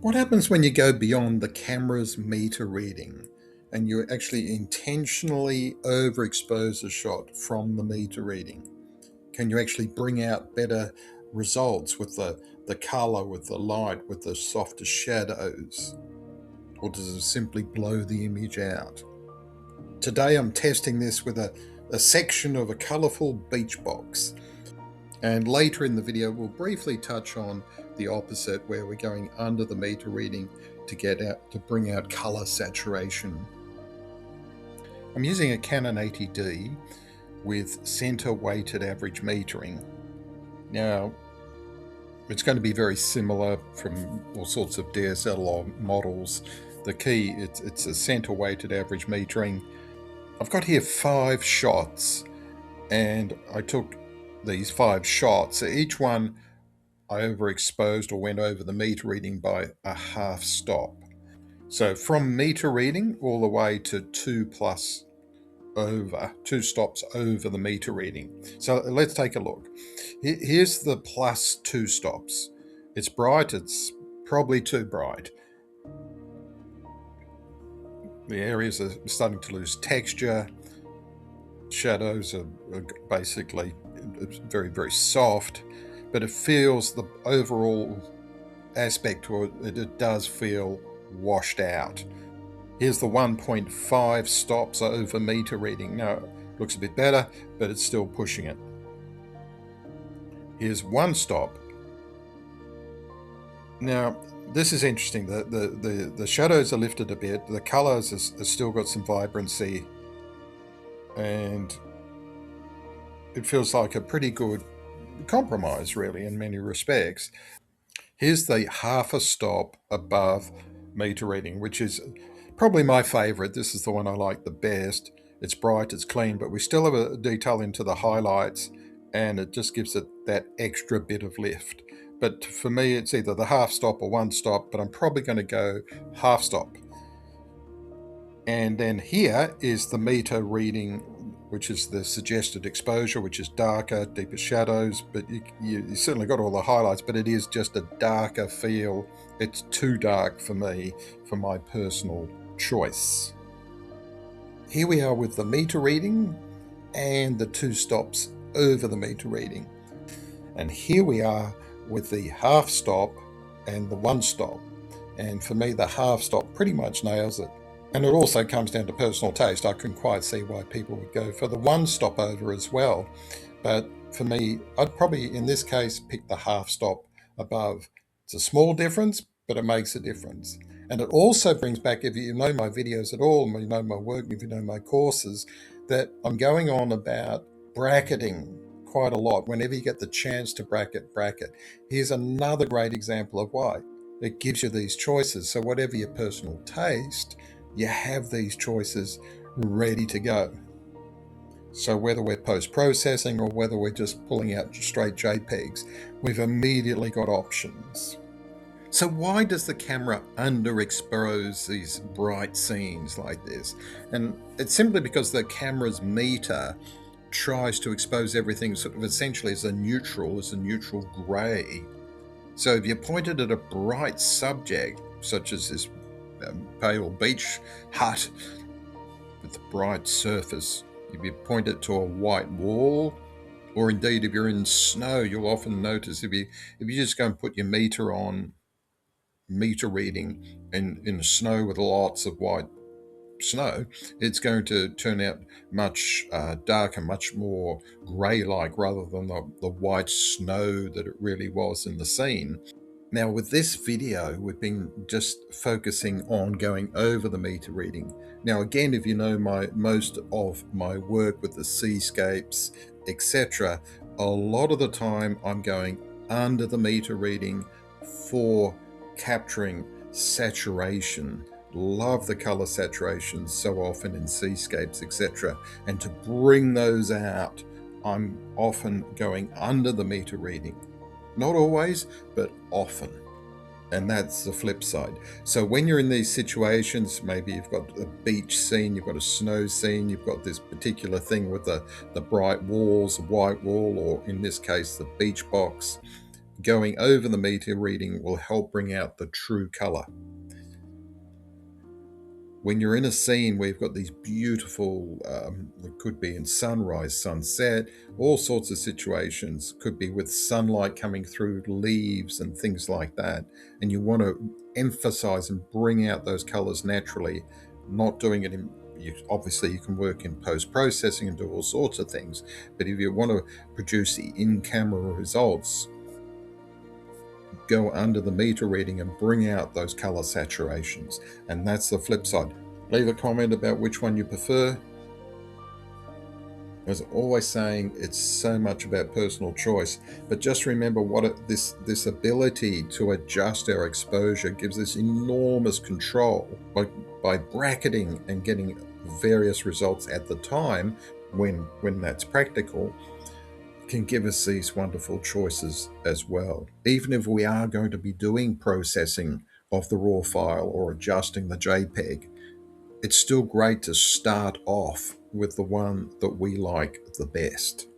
What happens when you go beyond the camera's meter reading and you actually intentionally overexpose a shot from the meter reading? Can you actually bring out better results with the color, with the light, with the softer shadows? Or does it simply blow the image out? Today I'm testing this with a section of a colourful beach box. And later in the video, we'll briefly touch on the opposite, where we're going under the meter reading to bring out color saturation. I'm using a Canon 80D with center weighted average metering. Now, it's going to be very similar from all sorts of DSLR models. The key, it's a center weighted average metering. I've got here 5 shots, and I took these 5 shots. Each one I overexposed or went over the meter reading by a half stop. So from meter reading all the way to 2 stops over the meter reading. So let's take a look. Here's the plus 2 stops. It's bright, it's probably too bright. The areas are starting to lose texture. Shadows are basically very, very soft, but it feels, the overall aspect to it does feel washed out. Here's the 1.5 stops over meter reading. Now, it looks a bit better, but it's still pushing it. Here's 1 stop. Now, this is interesting. The shadows are lifted a bit. The colors have still got some vibrancy, and it feels like a pretty good compromise, really, in many respects. Here's the half a stop above meter reading, which is probably my favorite. This is the one I like the best. It's bright, it's clean, but we still have a detail into the highlights, and it just gives it that extra bit of lift. But for me, it's either the half stop or 1 stop, but I'm probably going to go half stop. And then here is the meter reading, which is the suggested exposure, which is darker, deeper shadows, but you certainly got all the highlights, but it is just a darker feel. It's too dark for me, for my personal choice. Here we are with the meter reading and the 2 stops over the meter reading. And here we are with the half stop and the 1 stop. And for me, the half stop pretty much nails it. And it also comes down to personal taste. I can quite see why people would go for the 1 stop over as well. But for me, I'd probably, in this case, pick the half stop above. It's a small difference, but it makes a difference. And it also brings back, if you know my videos at all, you know my work, if you know my courses, that I'm going on about bracketing quite a lot. Whenever you get the chance to bracket, bracket. Here's another great example of why. It gives you these choices. So whatever your personal taste, you have these choices ready to go. So whether we're post-processing or whether we're just pulling out straight JPEGs, we've immediately got options. So why does the camera underexpose these bright scenes like this? And it's simply because the camera's meter tries to expose everything sort of essentially as a neutral gray. So if you pointed at a bright subject, such as this pale beach hut with a bright surface, if you point it to a white wall, or indeed if you're in snow, you'll often notice if you just go and put your meter on meter reading in snow with lots of white snow, it's going to turn out much darker, much more grey-like, rather than the white snow that it really was in the scene. Now with this video, we've been just focusing on going over the meter reading. Now again, if you know most of my work with the seascapes, etc., a lot of the time I'm going under the meter reading for capturing saturation. Love the color saturation so often in seascapes, etc. And to bring those out, I'm often going under the meter reading. Not always, but often. And that's the flip side. So when you're in these situations, maybe you've got a beach scene, you've got a snow scene, you've got this particular thing with the bright walls, a white wall, or in this case, the beach box, going over the meter reading will help bring out the true color. When you're in a scene where you've got these beautiful, it could be in sunrise, sunset, all sorts of situations, could be with sunlight coming through leaves and things like that, and you want to emphasize and bring out those colors naturally, not doing it in, obviously you can work in post-processing and do all sorts of things, but if you want to produce the in-camera results, go under the meter reading and bring out those color saturations. And that's the flip side. Leave a comment about which one you prefer. As always saying, it's so much about personal choice, but just remember this ability to adjust our exposure gives us enormous control by bracketing and getting various results at the time when that's practical. Can give us these wonderful choices as well. Even if we are going to be doing processing of the raw file or adjusting the JPEG, it's still great to start off with the one that we like the best.